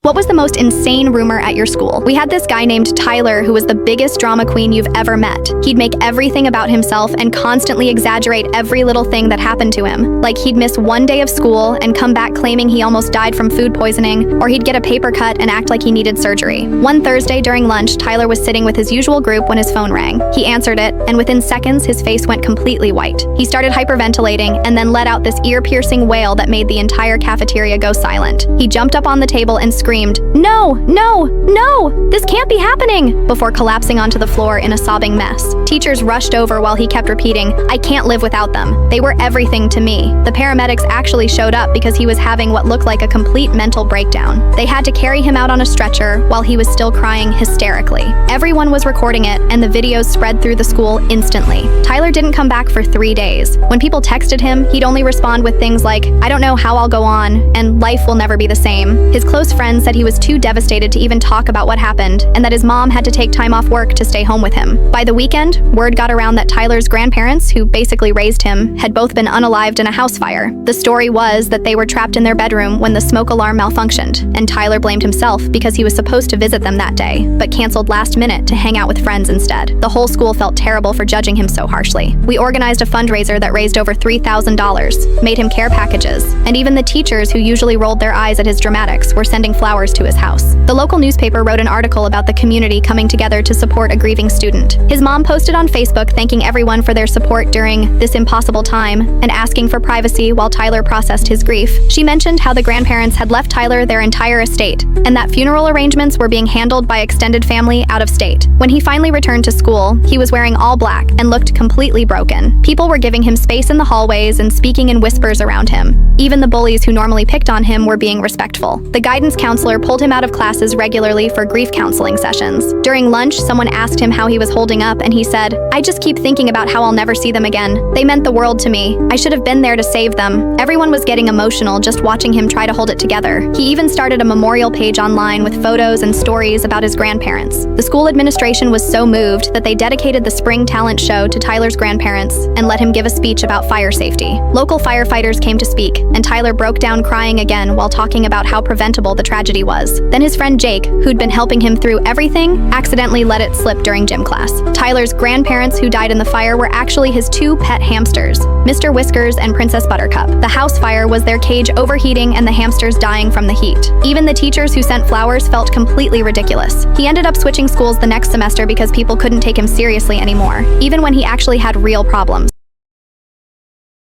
What was the most insane rumor at your school? We had this guy named Tyler who was the biggest drama queen you've ever met. He'd make everything about himself and constantly exaggerate every little thing that happened to him. Like he'd miss one day of school and come back claiming he almost died from food poisoning, or he'd get a paper cut and act like he needed surgery. One Thursday during lunch, Tyler was sitting with his usual group when his phone rang. He answered it, and within seconds, his face went completely white. He started hyperventilating and then let out this ear-piercing wail that made the entire cafeteria go silent. He jumped up on the table and screamed, "No, no, no! This can't be happening!" before collapsing onto the floor in a sobbing mess. Teachers rushed over while he kept repeating, "I can't live without them. They were everything to me." The paramedics actually showed up because he was having what looked like a complete mental breakdown. They had to carry him out on a stretcher while he was still crying hysterically. Everyone was recording it, and the videos spread through the school instantly. Tyler didn't come back for 3 days. When people texted him, he'd only respond with things like, "I don't know how I'll go on," and "Life will never be the same." His close friends said he was too devastated to even talk about what happened, and that his mom had to take time off work to stay home with him. By the weekend, word got around that Tyler's grandparents, who basically raised him, had both been unalived in a house fire. The story was that they were trapped in their bedroom when the smoke alarm malfunctioned, and Tyler blamed himself because he was supposed to visit them that day, but canceled last minute to hang out with friends instead. The whole school felt terrible for judging him so harshly. We organized a fundraiser that raised over $3,000, made him care packages, and even the teachers who usually rolled their eyes at his dramatics were sending flowers to his house. The local newspaper wrote an article about the community coming together to support a grieving student. His mom posted on Facebook thanking everyone for their support during this impossible time and asking for privacy while Tyler processed his grief. She mentioned how the grandparents had left Tyler their entire estate, and that funeral arrangements were being handled by extended family out of state. When he finally returned to school, he was wearing all black and looked completely broken. People were giving him space in the hallways and speaking in whispers around him. Even the bullies who normally picked on him were being respectful. The guidance counselor pulled him out of classes regularly for grief counseling sessions. During lunch, someone asked him how he was holding up, and he said, "I just keep thinking about how I'll never see them again. They meant the world to me. I should have been there to save them." Everyone was getting emotional just watching him try to hold it together. He even started a memorial page online with photos and stories about his grandparents. The school administration was so moved that they dedicated the spring talent show to Tyler's grandparents and let him give a speech about fire safety. Local firefighters came to speak, and Tyler broke down crying again while talking about how preventable the tragedy was. Then his friend Jake, who'd been helping him through everything, accidentally let it slip during gym class. Tyler's grandparents who died in the fire were actually his 2 pet hamsters, Mr. Whiskers and Princess Buttercup. The house fire was their cage overheating and the hamsters dying from the heat. Even the teachers who sent flowers felt completely ridiculous. He ended up switching schools the next semester because people couldn't take him seriously anymore, even when he actually had real problems.